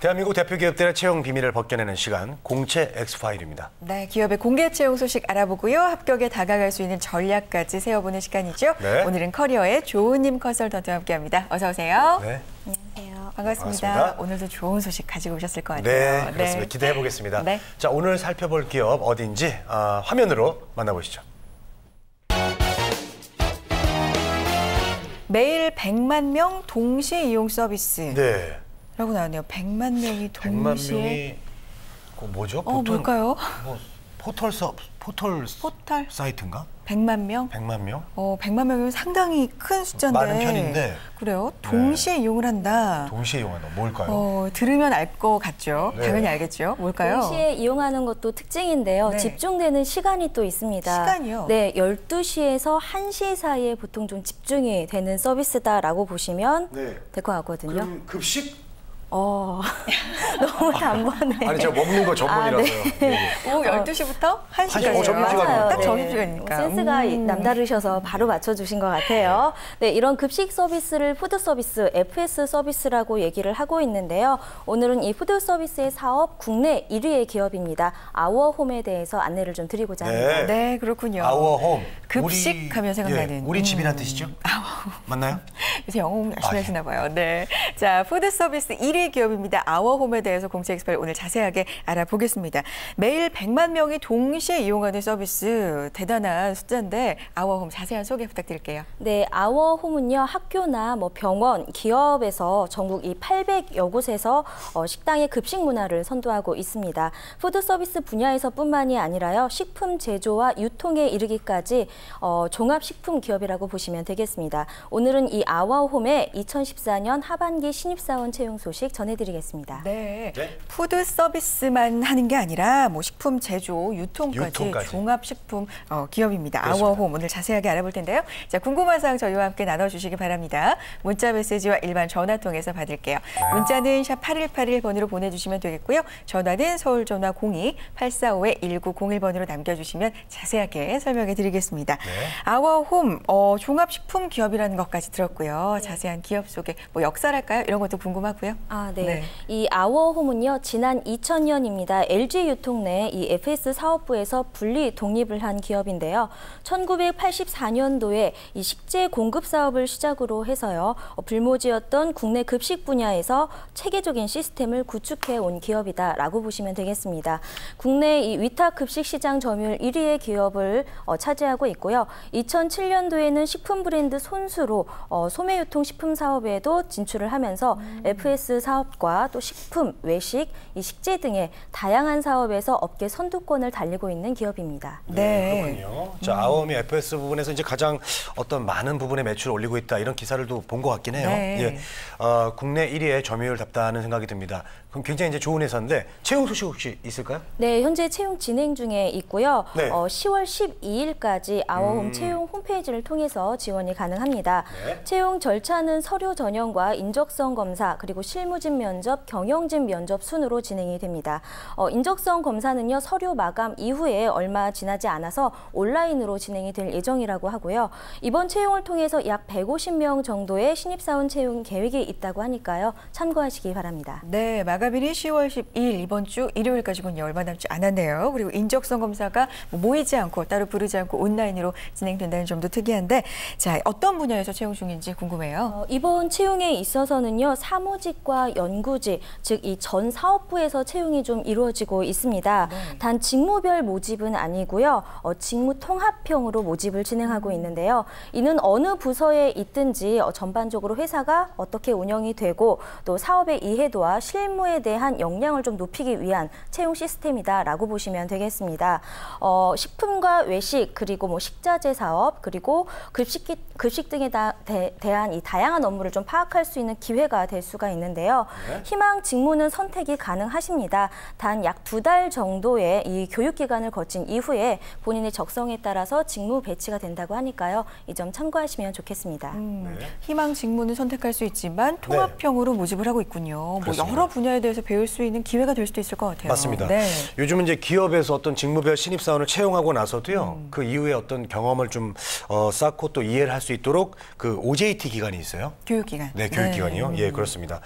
대한민국 대표 기업들의 채용 비밀을 벗겨내는 시간, 공채 엑스파일입니다. 네, 기업의 공개 채용 소식 알아보고요. 합격에 다가갈 수 있는 전략까지 세워보는 시간이죠. 네. 오늘은 커리어의 조은님 컨설턴트와 함께합니다. 어서 오세요. 네. 안녕하세요. 반갑습니다. 오늘도 좋은 소식 가지고 오셨을 것 같아요. 네, 그렇습니다. 기대해 보겠습니다. 네. 자, 오늘 살펴볼 기업 어디인지 화면으로 만나보시죠. 매일 100만 명 동시 이용 서비스. 네. 라고 나왔네요. 100만 명이 동시에. 100만 명이 뭐죠? 뭘까요? 뭐 포털 사이트인가? 100만 명? 100만 명? 100만 명이면 상당히 큰 숫자인데. 많은 편인데. 그래요? 동시에 이용을 한다. 동시에 이용한다. 뭘까요? 들으면 알 것 같죠? 네. 당연히 알겠죠? 뭘까요? 동시에 이용하는 것도 특징인데요. 네. 집중되는 시간이 또 있습니다. 시간이요? 네, 12시에서 1시 사이에 보통 좀 집중이 되는 서비스다라고 보시면 네. 될 것 같거든요. 그럼 급식? 너무 단번에. 아니, 제가 먹는 거 전문이라서요. 네. 오후 12시부터 1시까지. 점심시간이요. 딱 네. 점심시간이니까. 센스가 남다르셔서 바로 맞춰주신 것 같아요. 네, 이런 급식 서비스를 푸드 서비스, FS 서비스라고 얘기를 하고 있는데요. 오늘은 이 푸드 서비스의 사업 국내 1위의 기업입니다. 아워홈에 대해서 안내를 좀 드리고자 합니다. 네, 그렇군요. 아워홈. 급식 하면 생각나는. 우리 집이란 뜻이죠? 맞나요? 요새 영어 열심히 예. 하시나 봐요. 네. 자, 푸드 서비스 1위 기업입니다. 아워홈에 대해서 공채 엑스파일 오늘 자세하게 알아보겠습니다. 매일 100만 명이 동시에 이용하는 서비스 대단한 숫자인데 아워홈 자세한 소개 부탁드릴게요. 네, 아워홈은요, 학교나 병원, 기업에서 전국 이 800여 곳에서 식당의 급식 문화를 선도하고 있습니다. 푸드 서비스 분야에서뿐만이 아니라요, 식품 제조와 유통에 이르기까지 종합식품 기업이라고 보시면 되겠습니다. 오늘은 이 아워홈의 2014년 하반기 신입사원 채용 소식 전해드리겠습니다. 네. 푸드 서비스만 하는 게 아니라 식품 제조, 유통까지. 종합식품 기업입니다. 그렇습니다. 아워홈 오늘 자세하게 알아볼 텐데요. 자, 궁금한 사항 저희와 함께 나눠주시기 바랍니다. 문자 메시지와 일반 전화 통해서 받을게요. 문자는 샵 8181번으로 보내주시면 되겠고요. 전화는 서울 전화 02-845-1901번으로 남겨주시면 자세하게 설명해 드리겠습니다. 아워홈 종합식품 기업이라는 것까지 들었고요. 자세한 기업 소개, 역사랄까요? 이런 것도 궁금하고요. 네. 이 아워홈은요, 지난 2000년입니다. LG 유통 내 이 FS 사업부에서 분리 독립을 한 기업인데요. 1984년도에 이 식재 공급 사업을 시작으로 해서요, 불모지였던 국내 급식 분야에서 체계적인 시스템을 구축해 온 기업이다라고 보시면 되겠습니다. 국내 이 위탁 급식 시장 점유율 1위의 기업을 차지하고 있고요. 2007년도에는 식품 브랜드 손수로 소매 유통 식품 사업에도 진출을 하면서 FS 사업과 또 식품, 외식, 이 식재 등의 다양한 사업에서 업계 선두권을 달리고 있는 기업입니다. 네. 그렇군요. 자, 아워홈이 FS 부분에서 이제 가장 많은 부분의 매출을 올리고 있다, 이런 기사를도 본 것 같긴 해요. 네. 예. 국내 1위의 점유율답다는 생각이 듭니다. 그럼 굉장히 이제 좋은 회사인데 채용 소식 혹시 있을까요? 네, 현재 채용 진행 중에 있고요. 네. 10월 12일까지 아워홈 채용 홈페이지를 통해서 지원이 가능합니다. 네. 채용 절차는 서류 전형과 인적성 검사, 그리고 실무진 면접, 경영진 면접 순으로 진행이 됩니다. 인적성 검사는요, 서류 마감 이후에 얼마 지나지 않아서 온라인으로 진행이 될 예정이라고 하고요. 이번 채용을 통해서 약 150명 정도의 신입사원 채용 계획이 있다고 하니까요, 참고하시기 바랍니다. 네, 마감일이 10월 12일 이번 주 일요일까지군요. 얼마 남지 않았네요. 그리고 인적성 검사가 모이지 않고 따로 부르지 않고 온라인으로 진행된다는 점도 특이한데, 자, 어떤 분야에서 채용 중인지 궁금해요. 이번 채용에 있어서는요, 사무직과 연구직, 즉 이 전 사업부에서 채용이 좀 이루어지고 있습니다. 단 직무별 모집은 아니고요, 직무 통합형으로 모집을 진행하고 있는데요. 이는 어느 부서에 있든지 전반적으로 회사가 어떻게 운영이 되고 또 사업의 이해도와 실무에 대한 역량을 좀 높이기 위한 채용 시스템이다라고 보시면 되겠습니다. 식품과 외식, 그리고 식자재 사업, 그리고 급식 등에 대한 이 다양한 업무를 좀 파악할 수 있는 기회가 될 수가 있는데요. 희망 직무는 선택이 가능하십니다. 단 약 2달 정도의 이 교육 기간을 거친 이후에 본인의 적성에 따라서 직무 배치가 된다고 하니까요. 이 점 참고하시면 좋겠습니다. 희망 직무는 선택할 수 있지만 통합형으로 모집을 하고 있군요. 여러 분야에 대해서 배울 수 있는 기회가 될 수도 있을 것 같아요. 맞습니다. 네. 요즘은 이제 기업에서 어떤 직무별 신입사원을 채용하고 나서도요, 그 이후에 어떤 경험을 좀 쌓고 또 이해를 할 수 있도록 그 OJT 기간이 있어요. 교육기간. 네, 교육기간이요. 예, 그렇습니다.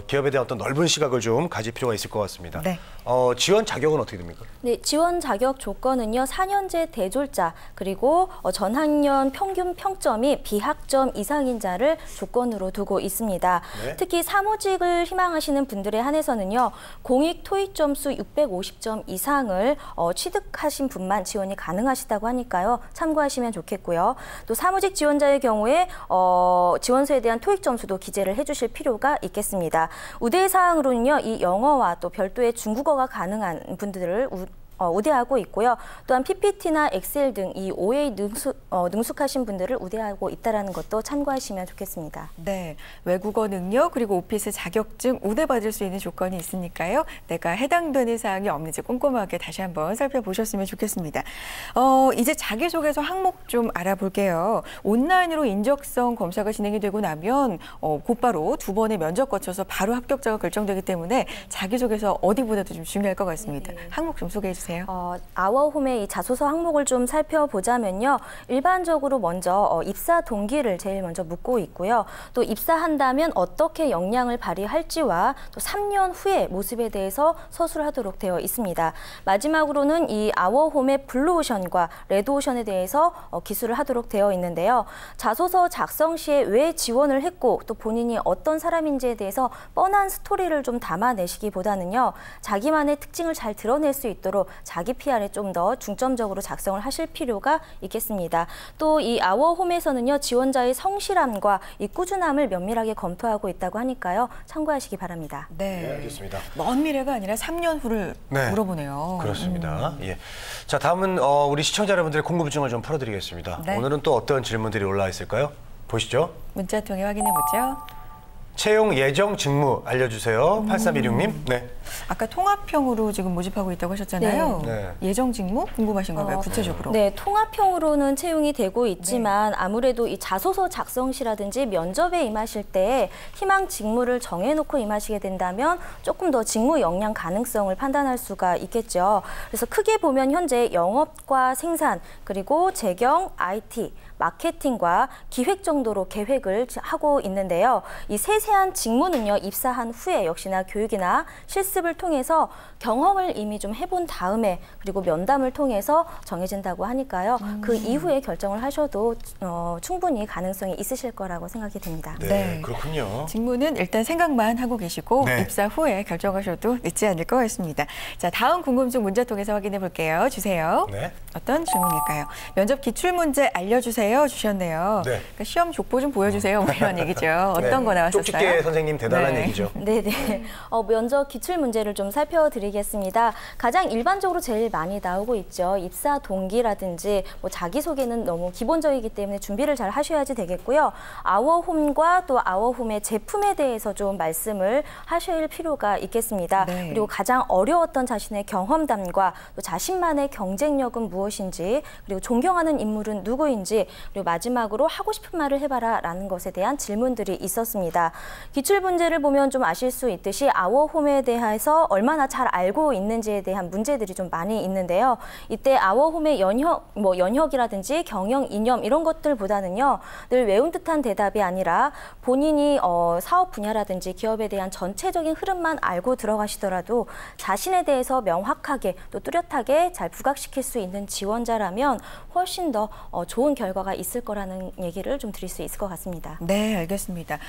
기업에 대한 어떤 넓은 시각을 좀 가질 필요가 있을 것 같습니다. 네. 지원 자격은 어떻게 됩니까? 네, 지원 자격 조건은요. 4년제 대졸자 그리고 전학년 평균 평점이 비학점 이상인 자를 조건으로 두고 있습니다. 네. 특히 사무직을 희망하시는 분들에 한해서는요. 공익 토익 점수 650점 이상을 취득하신 분만 지원이 가능하시다고 하니까요. 참고하시면 좋겠고요. 또 사무직 지원자의 경우에 지원서에 대한 토익 점수도 기재를 해주실 필요가 있겠습니다. 우대 사항으로는요. 이 영어와 또 별도의 중국어가 가능한 분들을 우대하고 있고요. 또한 PPT나 엑셀 등 이 OA 능숙하신 분들을 우대하고 있다는 것도 참고하시면 좋겠습니다. 네, 외국어 능력 그리고 오피스 자격증 우대받을 수 있는 조건이 있으니까요. 내가 해당되는 사항이 없는지 꼼꼼하게 다시 한번 살펴보셨으면 좋겠습니다. 이제 자기소개서 항목 좀 알아볼게요. 온라인으로 인적성 검사가 진행이 되고 나면 곧바로 2번의 면접 거쳐서 바로 합격자가 결정되기 때문에 자기소개서 어디보다도 좀 중요할 것 같습니다. 항목 좀 소개해 주세요. 아워홈의 이 자소서 항목을 좀 살펴보자면요. 일반적으로 먼저 입사 동기를 제일 먼저 묻고 있고요. 또 입사한다면 어떻게 역량을 발휘할지와 또 3년 후의 모습에 대해서 서술을 하도록 되어 있습니다. 마지막으로는 이 아워홈의 블루오션과 레드오션에 대해서 기술을 하도록 되어 있는데요. 자소서 작성 시에 왜 지원을 했고 또 본인이 어떤 사람인지에 대해서 뻔한 스토리를 좀 담아내시기보다는요. 자기만의 특징을 잘 드러낼 수 있도록 자기 PR에 좀 더 중점적으로 작성을 하실 필요가 있겠습니다. 또 이 아워홈에서는요. 지원자의 성실함과 이 꾸준함을 면밀하게 검토하고 있다고 하니까요. 참고하시기 바랍니다. 네, 알겠습니다. 먼 미래가 아니라 3년 후를 네. 물어보네요. 그렇습니다. 예. 자, 다음은 우리 시청자 여러분들의 궁금증을 좀 풀어드리겠습니다. 네. 오늘은 또 어떤 질문들이 올라와 있을까요? 보시죠. 문자 통해 확인해 보죠. 채용 예정 직무 알려주세요. 8316님. 네. 아까 통합형으로 지금 모집하고 있다고 하셨잖아요. 네. 예정 직무 궁금하신가 봐요, 구체적으로. 네, 통합형으로는 채용이 되고 있지만 아무래도 이 자소서 작성 시라든지 면접에 임하실 때 희망 직무를 정해놓고 임하시게 된다면 조금 더 직무 역량 가능성을 판단할 수가 있겠죠. 그래서 크게 보면 현재 영업과 생산 그리고 재경, IT, 마케팅과 기획 정도로 계획을 하고 있는데요. 이 세세한 직무는요, 입사한 후에 역시나 교육이나 실습을 통해서 경험을 이미 좀 해본 다음에 그리고 면담을 통해서 정해진다고 하니까요. 그 이후에 결정을 하셔도 충분히 가능성이 있으실 거라고 생각이 됩니다. 네, 네. 그렇군요. 직무는 일단 생각만 하고 계시고 네. 입사 후에 결정하셔도 늦지 않을 것 같습니다. 자, 다음 궁금증 문자 통해서 확인해 볼게요. 주세요. 네. 어떤 질문일까요? 면접 기출문제 알려주세요 주셨네요. 네. 그러니까 시험 족보 좀 보여주세요. 뭐 이런 얘기죠. 어떤 네. 거 나왔었어요? 쪽집게 선생님 대단한 네. 얘기죠. 네네. 면접 기출 문제를 좀 살펴드리겠습니다. 가장 일반적으로 제일 많이 나오고 있죠. 입사 동기라든지 뭐 자기소개는 너무 기본적이기 때문에 준비를 잘 하셔야지 되겠고요. 아워홈과 또 아워홈의 제품에 대해서 좀 말씀을 하실 필요가 있겠습니다. 네. 그리고 가장 어려웠던 자신의 경험담과 또 자신만의 경쟁력은 무엇인지 그리고 존경하는 인물은 누구인지 그리고 마지막으로 하고 싶은 말을 해봐라 라는 것에 대한 질문들이 있었습니다. 기출 문제를 보면 좀 아실 수 있듯이 아워홈에 대해서 얼마나 잘 알고 있는지에 대한 문제들이 좀 많이 있는데요. 이때 아워홈의 연혁이라든지 경영 이념 이런 것들보다는요. 늘 외운 듯한 대답이 아니라 본인이 사업 분야라든지 기업에 대한 전체적인 흐름만 알고 들어가시더라도 자신에 대해서 명확하게 또 뚜렷하게 잘 부각시킬 수 있는 지원자라면 훨씬 더 좋은 결과가 있을 거라는 얘기를 좀 드릴 수 있을 것 같습니다. 네, 알겠습니다.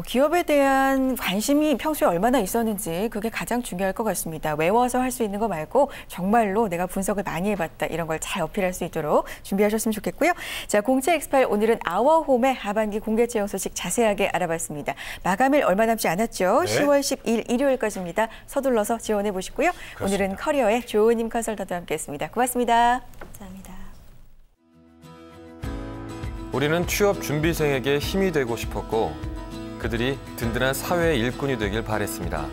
기업에 대한 관심이 평소에 얼마나 있었는지 그게 가장 중요할 것 같습니다. 외워서 할 수 있는 거 말고 정말로 내가 분석을 많이 해봤다 이런 걸 잘 어필할 수 있도록 준비하셨으면 좋겠고요. 자, 공채 엑스파일 오늘은 아워홈의 하반기 공개 채용 소식 자세하게 알아봤습니다. 마감일 얼마 남지 않았죠. 네. 10월 10일 일요일까지입니다. 서둘러서 지원해 보시고요. 그렇습니다. 오늘은 커리어의 조은임 컨설턴트와 함께했습니다. 고맙습니다. 감사합니다. 우리는 취업 준비생에게 힘이 되고 싶었고 그들이 든든한 사회의 일꾼이 되길 바랬습니다.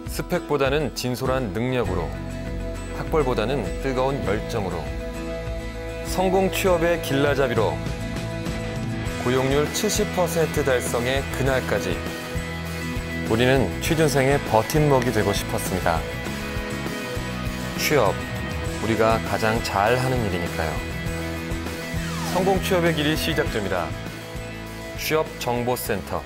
스펙보다는 진솔한 능력으로, 학벌보다는 뜨거운 열정으로, 성공 취업의 길라잡이로, 고용률 70% 달성의 그날까지 우리는 취준생의 버팀목이 되고 싶었습니다. 취업, 우리가 가장 잘하는 일이니까요. 성공 취업의 길이 시작됩니다. 취업정보센터